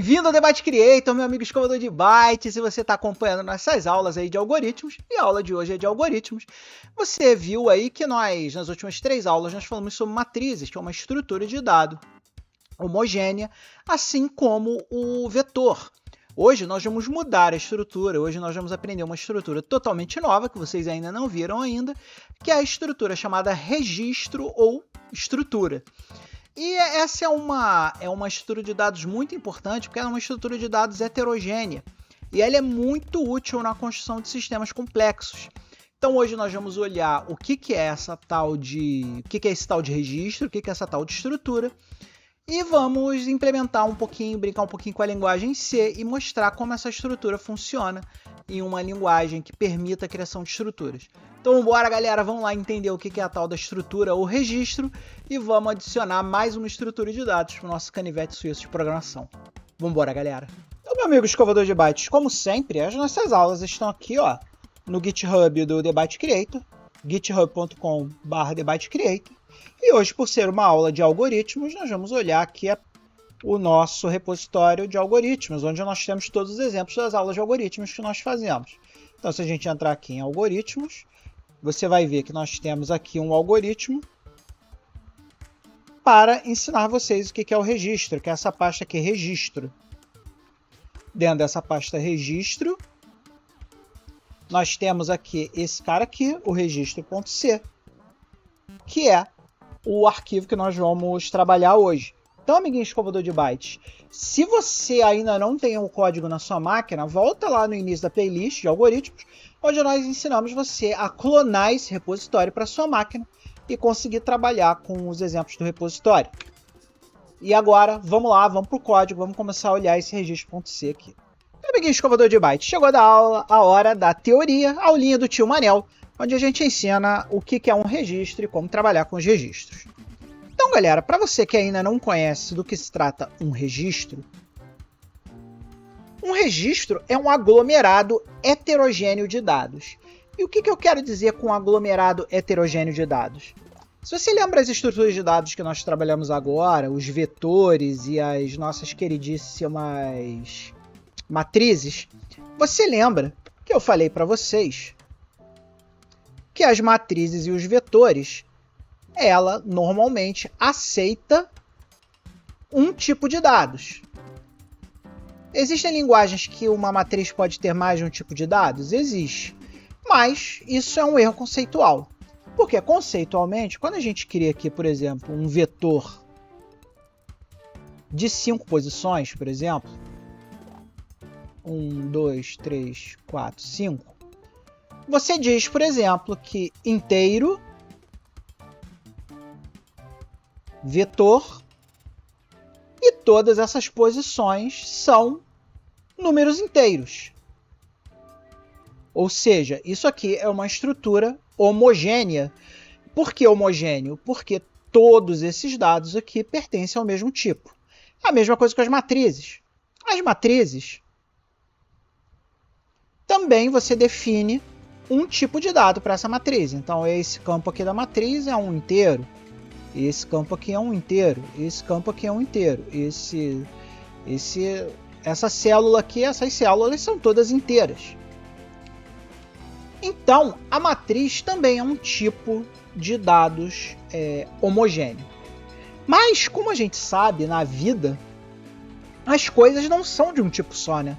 Bem-vindo ao Debate Creator, meu amigo escovador de bytes. Se você está acompanhando nossas aulas aí de algoritmos, e a aula de hoje é de algoritmos, você viu aí que nas últimas 3 aulas, nós falamos sobre matrizes, que é uma estrutura de dado homogênea, assim como o vetor. Hoje nós vamos mudar a estrutura, hoje nós vamos aprender uma estrutura totalmente nova, que vocês ainda não viram ainda, que é a estrutura chamada registro ou estrutura. E essa é uma estrutura de dados muito importante, porque ela é uma estrutura de dados heterogênea. E ela é muito útil na construção de sistemas complexos. Então hoje nós vamos olhar o que é essa tal de. O que é esse tal de registro, o que é essa tal de estrutura. E vamos implementar um pouquinho, brincar um pouquinho com a linguagem C e mostrar como essa estrutura funciona em uma linguagem que permita a criação de estruturas. Então bora, galera, vamos lá entender o que é a tal da estrutura ou registro e vamos adicionar mais uma estrutura de dados para o nosso canivete suíço de programação. Vamos embora, galera. Então, meu amigo escovador de bytes, como sempre, as nossas aulas estão aqui no GitHub do Debate Creator, github.com/Debate Creator. E hoje, por ser uma aula de algoritmos, nós vamos olhar aqui o nosso repositório de algoritmos, onde nós temos todos os exemplos das aulas de algoritmos que nós fazemos. Então, se a gente entrar aqui em algoritmos, você vai ver que nós temos aqui um algoritmo para ensinar vocês o que é o registro, que é essa pasta aqui, registro. Dentro dessa pasta registro, nós temos aqui esse cara aqui, o registro.c, que é o arquivo que nós vamos trabalhar hoje. Então, amiguinho escovador de bytes, se você ainda não tem o código na sua máquina, volta lá no início da playlist de algoritmos, onde nós ensinamos você a clonar esse repositório para sua máquina e conseguir trabalhar com os exemplos do repositório. E agora, vamos lá, vamos para o código, vamos começar a olhar esse registro.c aqui. Então, amiguinho escovador de bytes, chegou a hora da teoria, a aulinha do tio Manel, onde a gente ensina o que é um registro e como trabalhar com os registros. Então, galera, para você que ainda não conhece do que se trata um registro é um aglomerado heterogêneo de dados. E o que eu quero dizer com aglomerado heterogêneo de dados? Se você lembra as estruturas de dados que nós trabalhamos agora, os vetores e as nossas queridíssimas matrizes, você lembra que eu falei para vocês que as matrizes e os vetores, ela normalmente aceita um tipo de dados. Existem linguagens que uma matriz pode ter mais de um tipo de dados? Existe. Mas isso é um erro conceitual. Porque conceitualmente, quando a gente cria aqui, por exemplo, um vetor de 5 posições, por exemplo, 1, 2, 3, 4, 5, você diz, por exemplo, que inteiro, vetor e todas essas posições são números inteiros. Ou seja, isso aqui é uma estrutura homogênea. Por que homogêneo? Porque todos esses dados aqui pertencem ao mesmo tipo. A mesma coisa com as matrizes. As matrizes também você define um tipo de dado para essa matriz. Então, esse campo aqui da matriz é um inteiro. Esse campo aqui é um inteiro. Esse campo aqui é um inteiro. Essa célula aqui, essas células são todas inteiras. Então, a matriz também é um tipo de dados homogêneo. Mas, como a gente sabe, na vida, as coisas não são de um tipo só, né?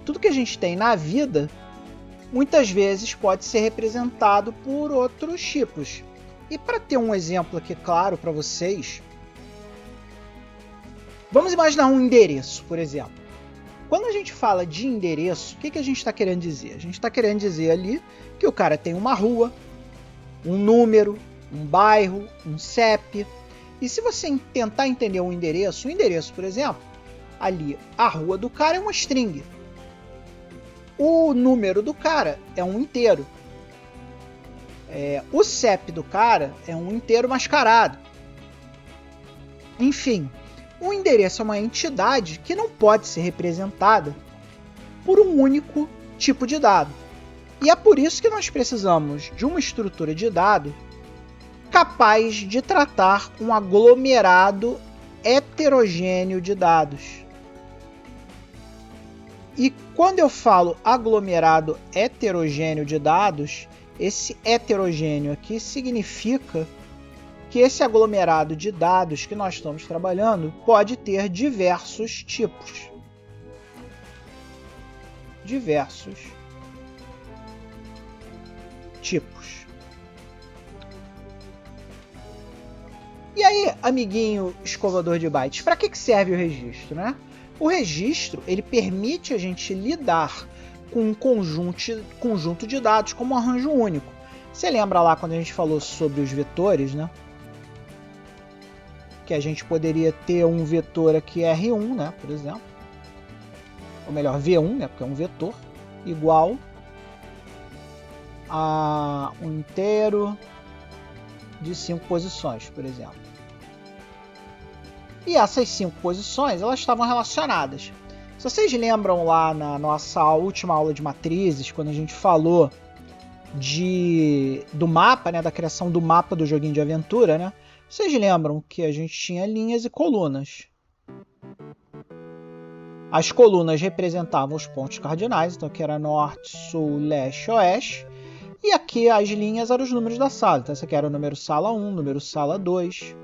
Tudo que a gente tem na vida, muitas vezes pode ser representado por outros tipos. E para ter um exemplo aqui claro para vocês, vamos imaginar um endereço, por exemplo. Quando a gente fala de endereço, o que a gente está querendo dizer? A gente está querendo dizer ali que o cara tem uma rua, um número, um bairro, um CEP. E se você tentar entender o endereço, por exemplo, ali a rua do cara é uma string. O número do cara é um inteiro. O CEP do cara é um inteiro mascarado. Enfim, o endereço é uma entidade que não pode ser representada por um único tipo de dado. E é por isso que nós precisamos de uma estrutura de dado capaz de tratar um aglomerado heterogêneo de dados. E quando eu falo aglomerado heterogêneo de dados, esse heterogêneo aqui significa que esse aglomerado de dados que nós estamos trabalhando pode ter diversos tipos. Diversos tipos. E aí, amiguinho escovador de bytes, para que serve o registro, né? O registro, ele permite a gente lidar com um conjunto de dados como um arranjo único. Você lembra lá quando a gente falou sobre os vetores, né? Que a gente poderia ter um vetor aqui R1, né, por exemplo. Ou melhor, V1, né, porque é um vetor, igual a um inteiro de 5 posições, por exemplo. E essas 5 posições, elas estavam relacionadas. Se vocês lembram lá na nossa última aula de matrizes, quando a gente falou do mapa, né, da criação do mapa do joguinho de aventura, né? Vocês lembram que a gente tinha linhas e colunas. As colunas representavam os pontos cardinais, então aqui era norte, sul, leste, oeste. E aqui as linhas eram os números da sala. Então esse aqui era o número sala 1, número sala 2,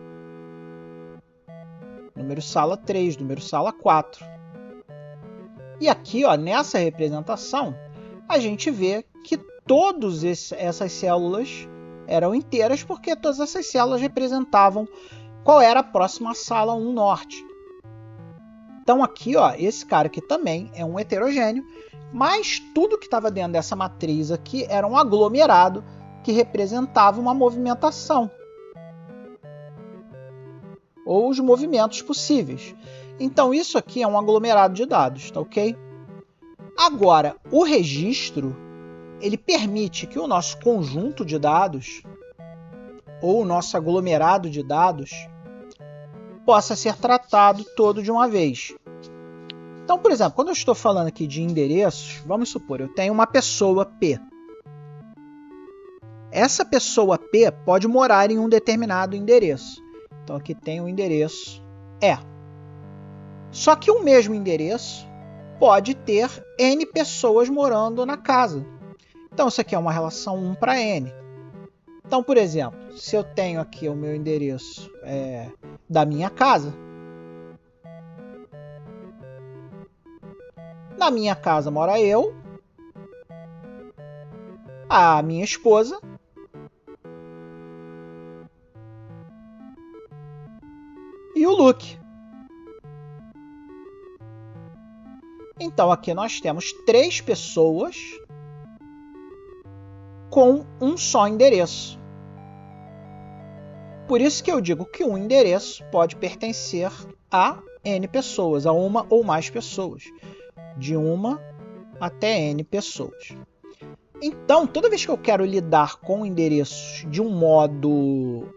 número sala 3, número sala 4. E aqui, ó, nessa representação, a gente vê que todas essas células eram inteiras, porque todas essas células representavam qual era a próxima sala 1 norte. Então aqui, ó, esse cara aqui também é um heterogêneo, mas tudo que estava dentro dessa matriz aqui era um aglomerado que representava uma movimentação, ou os movimentos possíveis. Então isso aqui é um aglomerado de dados, tá ok? Agora, o registro, ele permite que o nosso conjunto de dados, ou o nosso aglomerado de dados, possa ser tratado todo de uma vez. Então, por exemplo, quando eu estou falando aqui de endereços, vamos supor, eu tenho uma pessoa P. Essa pessoa P pode morar em um determinado endereço. Então aqui tem o endereço E. Só que o mesmo endereço pode ter N pessoas morando na casa. Então isso aqui é uma relação 1 para N. Então, por exemplo, se eu tenho aqui o meu endereço da minha casa, na minha casa mora eu, a minha esposa e o Luke. Então aqui nós temos 3 pessoas com um só endereço. Por isso que eu digo que um endereço pode pertencer a N pessoas, a uma ou mais pessoas. De uma até N pessoas. Então, toda vez que eu quero lidar com endereços de um modo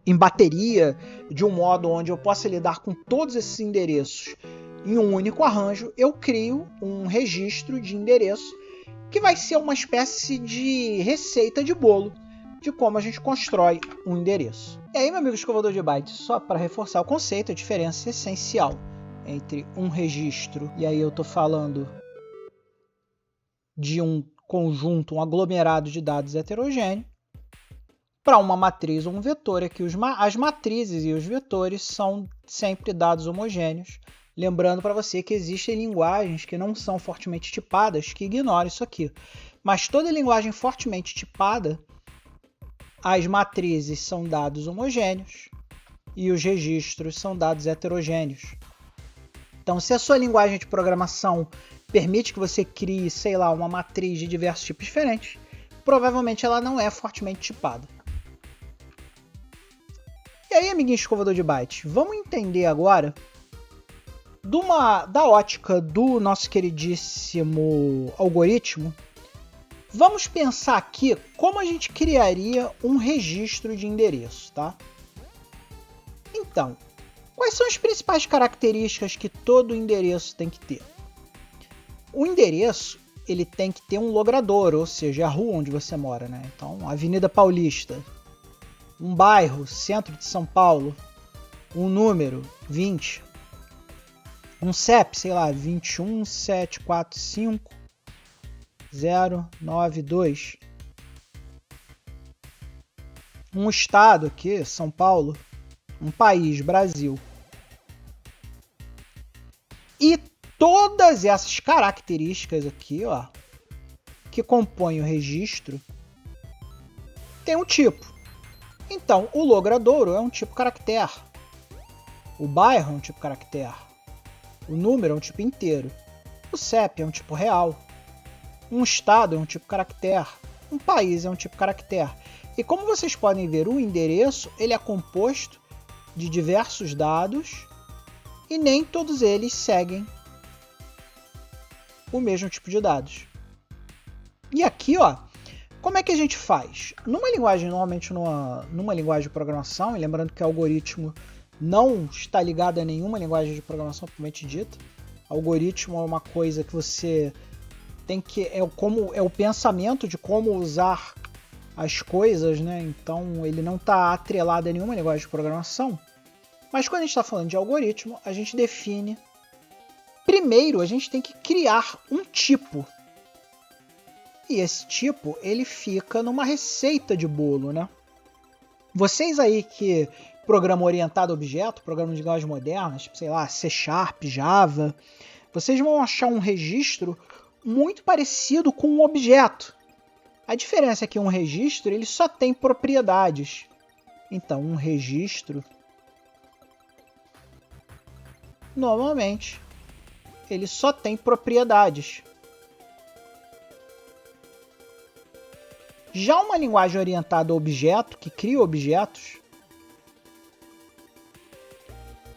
em bateria, de um modo onde eu possa lidar com todos esses endereços em um único arranjo, eu crio um registro de endereço que vai ser uma espécie de receita de bolo de como a gente constrói um endereço. E aí, meu amigo escovador de bytes, só para reforçar o conceito, a diferença essencial entre um registro, e aí eu estou falando de um conjunto, um aglomerado de dados heterogêneo, para uma matriz ou um vetor, é que as matrizes e os vetores são sempre dados homogêneos. Lembrando para você que existem linguagens que não são fortemente tipadas, que ignoram isso aqui. Mas toda linguagem fortemente tipada, as matrizes são dados homogêneos e os registros são dados heterogêneos. Então, se a sua linguagem de programação permite que você crie, sei lá, uma matriz de diversos tipos diferentes, provavelmente ela não é fortemente tipada. E aí, amiguinho escovador de bytes, vamos entender agora da ótica do nosso queridíssimo algoritmo. Vamos pensar aqui como a gente criaria um registro de endereço, tá? Então, quais são as principais características que todo endereço tem que ter? O endereço, ele tem que ter um logrador, ou seja, a rua onde você mora, né? Então, Avenida Paulista, um bairro, centro de São Paulo, um número, 20, um CEP, sei lá, 21745-092. Um estado aqui, São Paulo. Um país, Brasil. E todas essas características aqui, ó, que compõem o registro, tem um tipo. Então, o logradouro é um tipo caractere. O bairro é um tipo caractere. O número é um tipo inteiro. O CEP é um tipo real. Um estado é um tipo caractere. Um país é um tipo caractere. E como vocês podem ver, o endereço ele é composto de diversos dados e nem todos eles seguem o mesmo tipo de dados. E aqui, ó, como é que a gente faz? Numa linguagem, normalmente numa linguagem de programação, e lembrando que algoritmo não está ligado a nenhuma linguagem de programação propriamente dita. Algoritmo é uma coisa que você tem que... é o pensamento de como usar as coisas, né? Então ele não está atrelado a nenhuma linguagem de programação. Mas quando a gente está falando de algoritmo, a gente define... Primeiro, a gente tem que criar um tipo. E esse tipo, ele fica numa receita de bolo, né? Vocês aí que programam orientado a objeto, programam de linguagens modernas, tipo, sei lá, C#, Java, vocês vão achar um registro muito parecido com um objeto. A diferença é que um registro ele só tem propriedades. Então, um registro, normalmente, ele só tem propriedades. Já uma linguagem orientada a objeto, que cria objetos,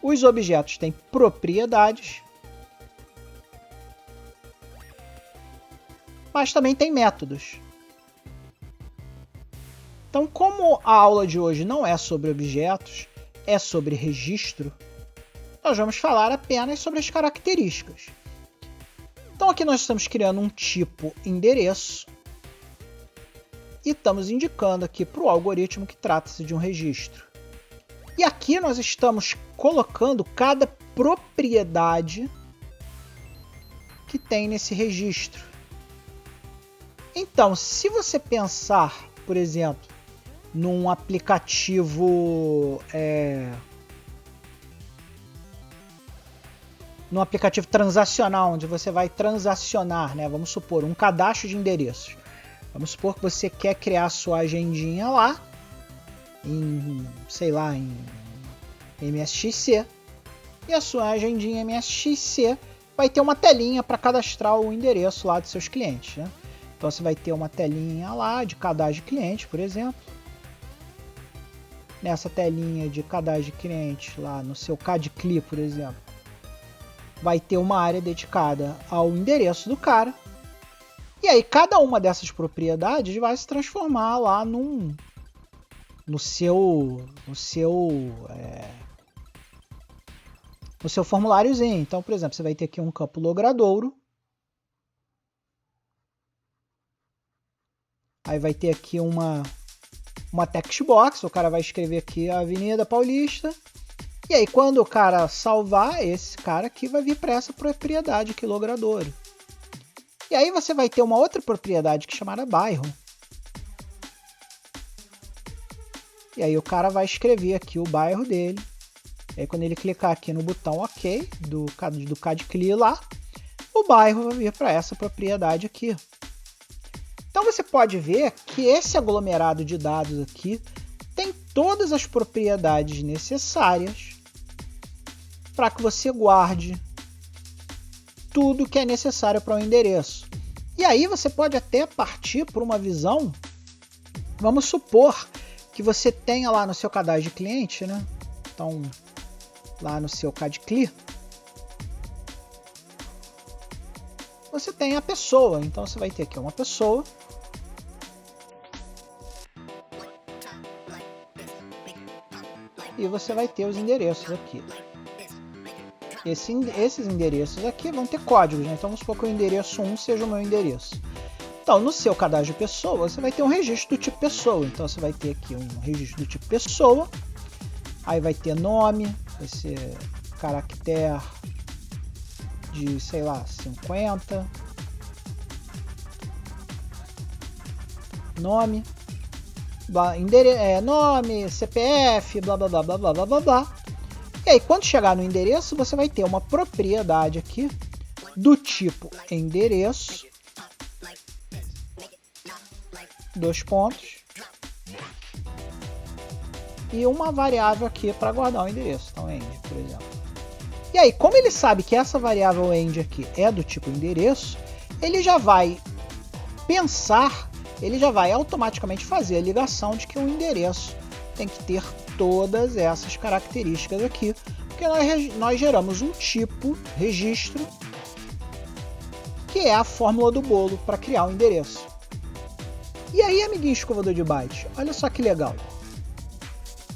os objetos têm propriedades, mas também tem métodos. Então, como a aula de hoje não é sobre objetos, é sobre registro, nós vamos falar apenas sobre as características. Então, aqui nós estamos criando um tipo endereço e estamos indicando aqui para o algoritmo que trata-se de um registro. E aqui nós estamos colocando cada propriedade que tem nesse registro. Então, se você pensar, por exemplo, num aplicativo transacional, onde você vai transacionar, né? Vamos supor, um cadastro de endereços. Vamos supor que você quer criar a sua agendinha lá, em MSXC. E a sua agendinha MSXC vai ter uma telinha para cadastrar o endereço lá dos seus clientes, né? Então você vai ter uma telinha lá de cadastro de cliente, por exemplo. Nessa telinha de cadastro de cliente, lá no seu CAD-CLI, por exemplo, vai ter uma área dedicada ao endereço do cara. E aí cada uma dessas propriedades vai se transformar lá no seu formuláriozinho. Então, por exemplo, você vai ter aqui um campo logradouro. Aí vai ter aqui uma text box, o cara vai escrever aqui a Avenida Paulista. E aí quando o cara salvar, esse cara aqui vai vir para essa propriedade aqui, logradouro. E aí você vai ter uma outra propriedade que é chamada bairro. E aí o cara vai escrever aqui o bairro dele. E aí quando ele clicar aqui no botão OK do CAD-CLI lá, o bairro vai vir para essa propriedade aqui. Então você pode ver que esse aglomerado de dados aqui tem todas as propriedades necessárias para que você guarde tudo que é necessário para o endereço. E aí você pode até partir por uma visão, vamos supor que você tenha lá no seu cadastro de cliente, né? Então, lá no seu CAD-CLI, você tem a pessoa. Então você vai ter aqui uma pessoa. E você vai ter os endereços aqui. Esses endereços aqui vão ter códigos, né? Então vamos supor que o endereço 1 seja o meu endereço. Então no seu cadastro de pessoa, você vai ter um registro do tipo pessoa. Então você vai ter aqui um registro do tipo pessoa. Aí vai ter nome, vai ser caractere, de, sei lá, 50. Nome, nome, CPF, blá blá blá blá blá blá blá blá. E aí, quando chegar no endereço, você vai ter uma propriedade aqui do tipo endereço, dois pontos, e uma variável aqui para guardar o endereço, então end, por exemplo. E aí, como ele sabe que essa variável end aqui é do tipo endereço, ele já vai pensar, ele já vai automaticamente fazer a ligação de que o endereço tem que ter todas essas características aqui, porque nós geramos um tipo, registro, que é a fórmula do bolo para criar um endereço. E aí, amiguinho escovador de bytes, olha só que legal.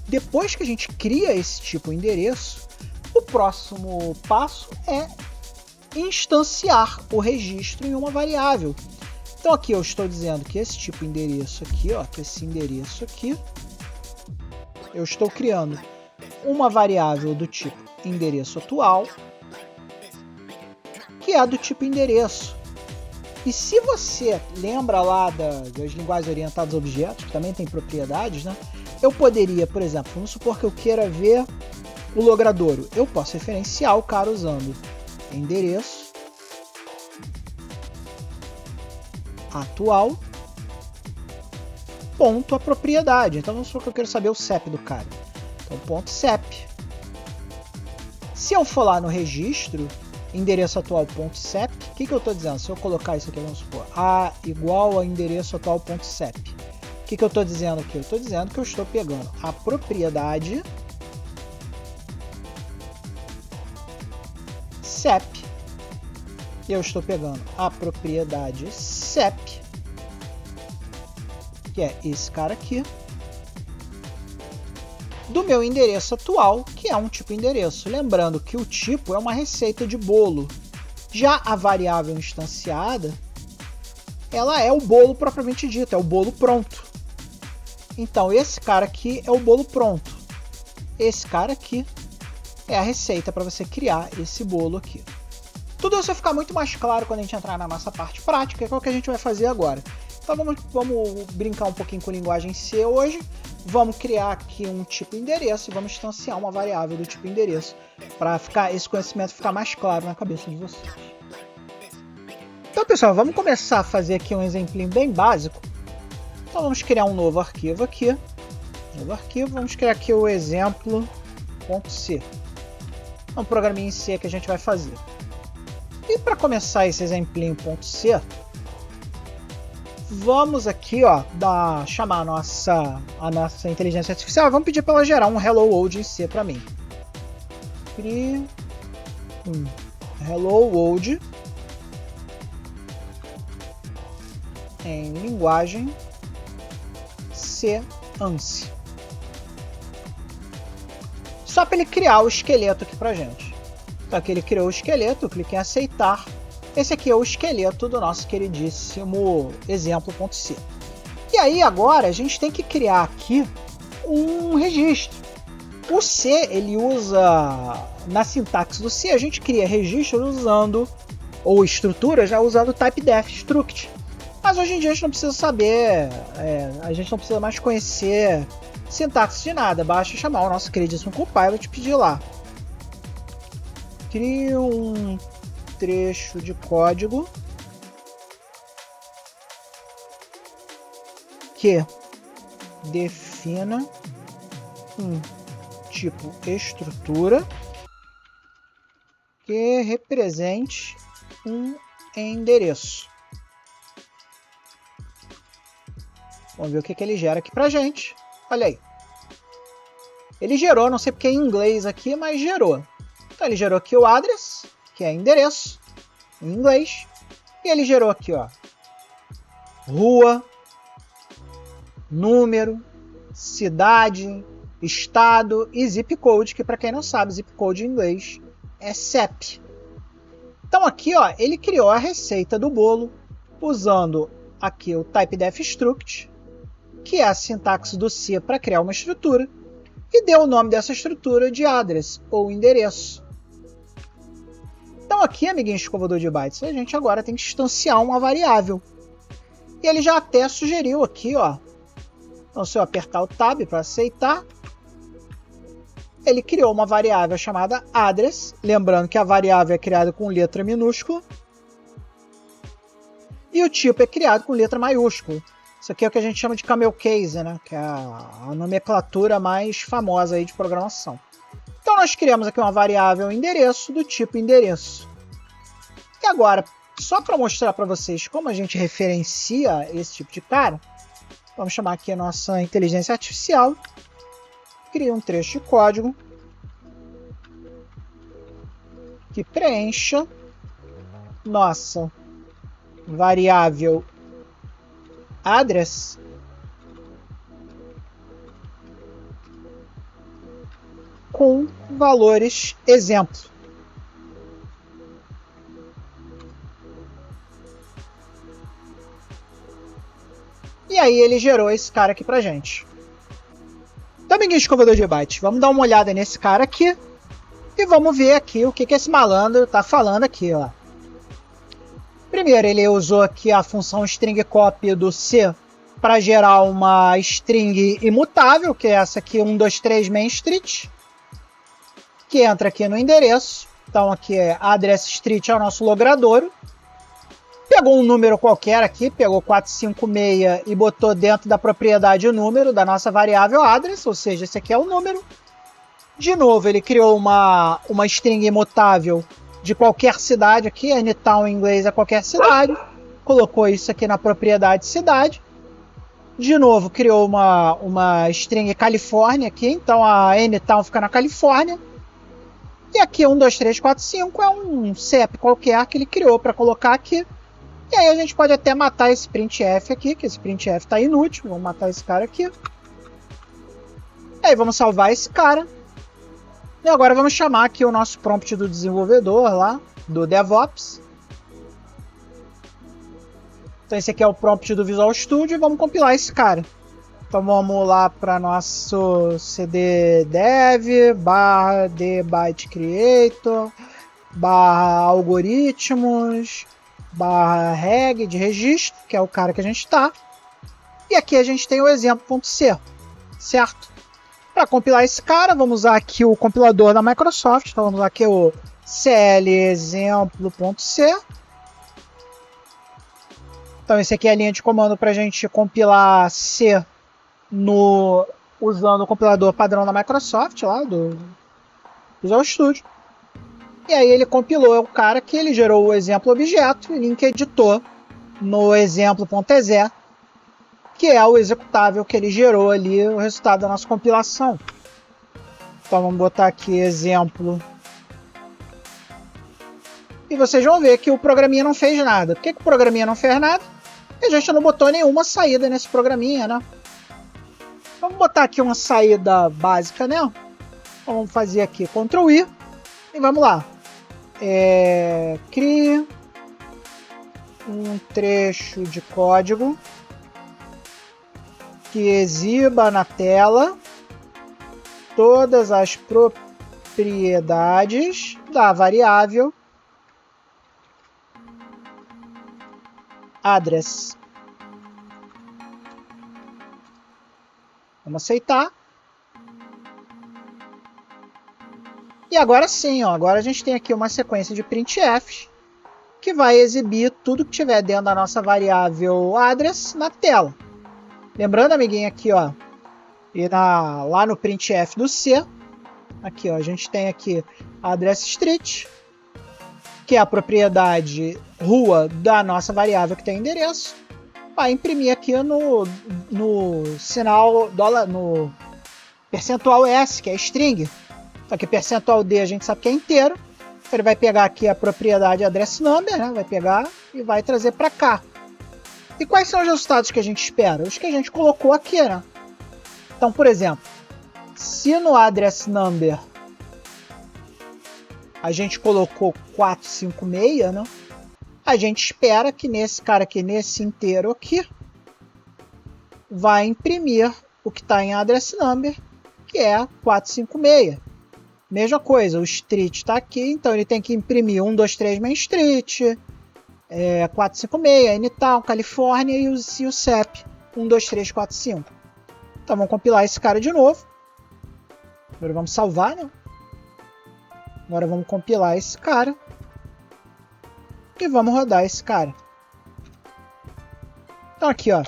Depois que a gente cria esse tipo endereço, o próximo passo é instanciar o registro em uma variável. Então aqui eu estou dizendo que esse tipo endereço aqui, ó, que esse endereço aqui, eu estou criando uma variável do tipo endereço atual, que é do tipo endereço. E se você lembra lá das linguagens orientadas a objetos, que também tem propriedades, né? Eu poderia, por exemplo, vamos supor que eu queira ver o logradouro. Eu posso referenciar o cara usando endereço atual ponto a propriedade. Então vamos supor que eu quero saber o CEP do cara. Então ponto CEP. Se eu for lá no registro endereço atual ponto CEP, o que eu estou dizendo? Se eu colocar isso aqui, vamos supor, A igual a endereço atual ponto CEP. O que eu estou dizendo aqui? Eu estou dizendo que eu estou pegando a propriedade CEP. Eu estou pegando a propriedade CEP, que é esse cara aqui, do meu endereço atual, que é um tipo endereço. Lembrando que o tipo é uma receita de bolo. Já a variável instanciada, ela é o bolo propriamente dito, é o bolo pronto. Então esse cara aqui é o bolo pronto. Esse cara aqui é a receita para você criar esse bolo aqui. Tudo isso vai ficar muito mais claro quando a gente entrar na nossa parte prática, que é o que a gente vai fazer agora. Então vamos brincar um pouquinho com linguagem C hoje. Vamos criar aqui um tipo endereço e vamos instanciar uma variável do tipo endereço para esse conhecimento ficar mais claro na cabeça de vocês. Então, pessoal, vamos começar a fazer aqui um exemplinho bem básico. Então vamos criar um novo arquivo aqui. Vamos criar aqui o exemplo.c. É um programinha em C que a gente vai fazer. E para começar esse exemplinho.c, vamos aqui, ó, chamar a nossa inteligência artificial. Vamos pedir para ela gerar um Hello World em C para mim. Crie um Hello World em linguagem C ANSI. Só para ele criar o esqueleto aqui para gente. Então aqui ele criou o esqueleto, eu clico em aceitar. Esse aqui é o esqueleto do nosso queridíssimo exemplo.c. E aí agora a gente tem que criar aqui um registro. O C, ele usa, na sintaxe do C, a gente cria registro usando, ou estrutura já usando typedef struct. Mas hoje em dia a gente não precisa saber, a gente não precisa mais conhecer sintaxe de nada. Basta chamar o nosso queridíssimo Copilot e pedir lá. Crie um trecho de código que defina um tipo estrutura que represente um endereço. Vamos ver o que ele gera aqui pra gente. Olha aí. Ele gerou, não sei porque é em inglês aqui, mas gerou. Então ele gerou aqui o address, que é endereço, em inglês. E ele gerou aqui, ó, rua, número, cidade, estado e zip code, que para quem não sabe, zip code em inglês é CEP. Então aqui, ó, ele criou a receita do bolo usando aqui o typedef struct, que é a sintaxe do C para criar uma estrutura, e deu o nome dessa estrutura de address, ou endereço. Então Então aqui, amiguinho escovador de bytes, a gente agora tem que instanciar uma variável. E ele já até sugeriu aqui, ó. Então se eu apertar o Tab para aceitar, ele criou uma variável chamada address. Lembrando que a variável é criada com letra minúscula. E o tipo é criado com letra maiúscula. Isso aqui é o que a gente chama de camel case, né? Que é a nomenclatura mais famosa aí de programação. Então nós criamos aqui uma variável endereço do tipo endereço. E agora, só para mostrar para vocês como a gente referencia esse tipo de cara, vamos chamar aqui a nossa inteligência artificial. Cria um trecho de código que preencha nossa variável address com valores exemplo. E aí ele gerou esse cara aqui pra gente. Então, amiguinho escovador de bytes, vamos dar uma olhada nesse cara aqui e vamos ver aqui o que esse malandro tá falando aqui, ó. Primeiro, ele usou aqui a função string copy do C para gerar uma string imutável, que é essa aqui, 123 Main Street, que entra aqui no endereço. Então aqui é address street é o nosso logradouro. Pegou um número qualquer aqui, pegou 456 e botou dentro da propriedade o número da nossa variável address, ou seja, esse aqui é o número. De novo, ele criou uma string imutável de qualquer cidade aqui, anytown em inglês é qualquer cidade. Colocou isso aqui na propriedade cidade. De novo, criou uma string Califórnia aqui, então a anytown fica na Califórnia. E aqui 1, 2, 3, 4, 5 é um CEP qualquer que ele criou para colocar aqui. E aí a gente pode até matar esse printf aqui, que esse printf está inútil. Vamos matar esse cara aqui. E aí vamos salvar esse cara. E agora vamos chamar aqui o nosso prompt do desenvolvedor lá, do DevOps. Então esse aqui é o prompt do Visual Studio e vamos compilar esse cara. Então vamos lá para nosso cd dev /dbytecreator /algoritmos /reg de registro, que é o cara que a gente está. E aqui a gente tem o exemplo.c, certo? Para compilar esse cara, vamos usar aqui o compilador da Microsoft. Então vamos usar aqui o clexemplo.c. Então esse aqui é a linha de comando para a gente compilar C usando o compilador padrão da Microsoft, lá do Visual Studio. E aí ele compilou o cara que ele gerou o exemplo objeto e link editou no exemplo.exe, que é o executável que ele gerou ali, o resultado da nossa compilação. Então vamos botar aqui exemplo. E vocês vão ver que o programinha não fez nada. Por que o programinha não fez nada? Porque a gente não botou nenhuma saída nesse programinha, né? Vamos botar aqui uma saída básica, né? Então, vamos fazer aqui Ctrl I e vamos lá. Crie um trecho de código que exiba na tela todas as propriedades da variável address. Vamos aceitar. E agora sim, ó, agora a gente tem aqui uma sequência de printf que vai exibir tudo que tiver dentro da nossa variável address na tela. Lembrando, amiguinho, aqui, ó, e lá no printf do C, aqui, ó, a gente tem aqui a address street, que é a propriedade rua da nossa variável que tem endereço. Vai imprimir aqui no sinal dólar, no percentual S, que é string. Então aqui percentual D a gente sabe que é inteiro. Ele vai pegar aqui a propriedade address number, né? Vai pegar e vai trazer para cá. E quais são os resultados que a gente espera? Os que a gente colocou aqui, né? Então, por exemplo, se no address number a gente colocou 456, né? A gente espera que nesse cara aqui, nesse inteiro aqui, vai imprimir o que está em address number, que é 456. Mesma coisa, o street está aqui, então ele tem que imprimir 123 Main Street, 456, N-Town, Califórnia e o CEP 12345. Então vamos compilar esse cara de novo. Agora vamos salvar, né? Agora vamos compilar esse cara. E vamos rodar esse cara. Então aqui, ó.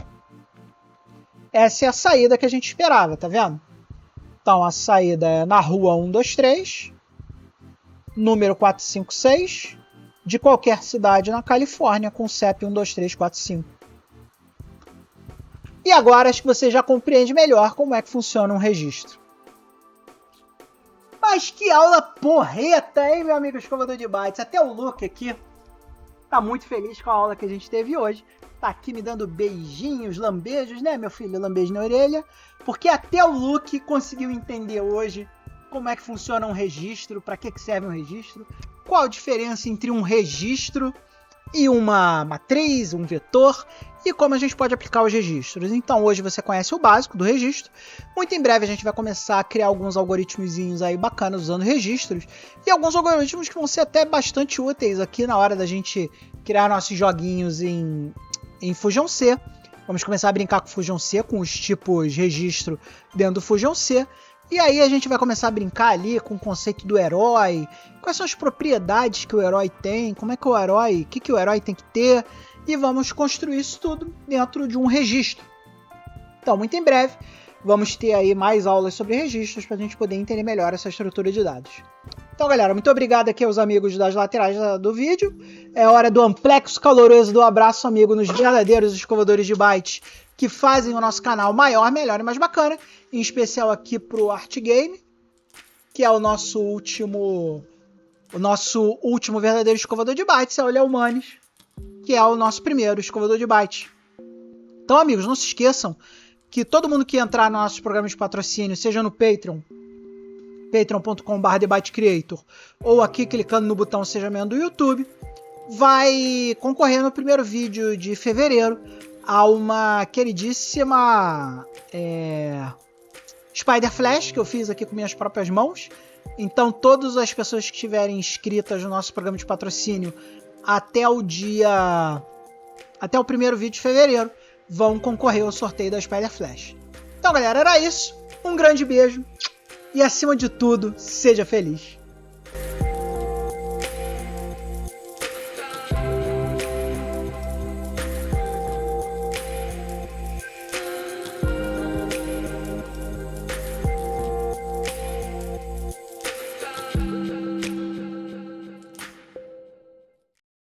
Essa é a saída que a gente esperava, tá vendo? Então a saída é na rua 123, número 456, de qualquer cidade na Califórnia com CEP 12345. E agora acho que você já compreende melhor como é que funciona um registro. Mas que aula porreta, hein, meu amigo escovador de bytes? Até o Luke aqui tá muito feliz com a aula que a gente teve hoje. Tá aqui me dando beijinhos, lambejos, né, meu filho? Lambejo na orelha. Porque até o Luke conseguiu entender hoje como é que funciona um registro, para que serve um registro, qual a diferença entre um registro e uma matriz, um vetor, e como a gente pode aplicar os registros. Então hoje você conhece o básico do registro. Muito em breve a gente vai começar a criar alguns algoritmozinhos aí bacanas usando registros, e alguns algoritmos que vão ser até bastante úteis aqui na hora da gente criar nossos joguinhos em Fusion C. Vamos começar a brincar com Fusion C, com os tipos registro dentro do Fusion C. E aí a gente vai começar a brincar ali com o conceito do herói, quais são as propriedades que o herói tem, como é que o herói, o que o herói tem que ter, e vamos construir isso tudo dentro de um registro. Então, muito em breve, vamos ter aí mais aulas sobre registros para a gente poder entender melhor essa estrutura de dados. Então, galera, muito obrigado aqui aos amigos das laterais do vídeo. É hora do amplexo caloroso do abraço, amigo, nos verdadeiros escovadores de bytes que fazem o nosso canal maior, melhor e mais bacana. Em especial aqui pro Art Game, que é o nosso último verdadeiro escovador de bytes, é o Léo Manes, que é o nosso primeiro escovador de bytes. Então, amigos, não se esqueçam que todo mundo que entrar no nosso programa de patrocínio, seja no Patreon, patreon.com/TheByteCreator, ou aqui clicando no botão Seja Membro do YouTube, vai concorrer no primeiro vídeo de fevereiro a uma queridíssima Spider Flash que eu fiz aqui com minhas próprias mãos. Então todas as pessoas que estiverem inscritas no nosso programa de patrocínio até o primeiro vídeo de fevereiro vão concorrer ao sorteio da Spider Flash. Então, galera, era isso. Um grande beijo e, acima de tudo, seja feliz.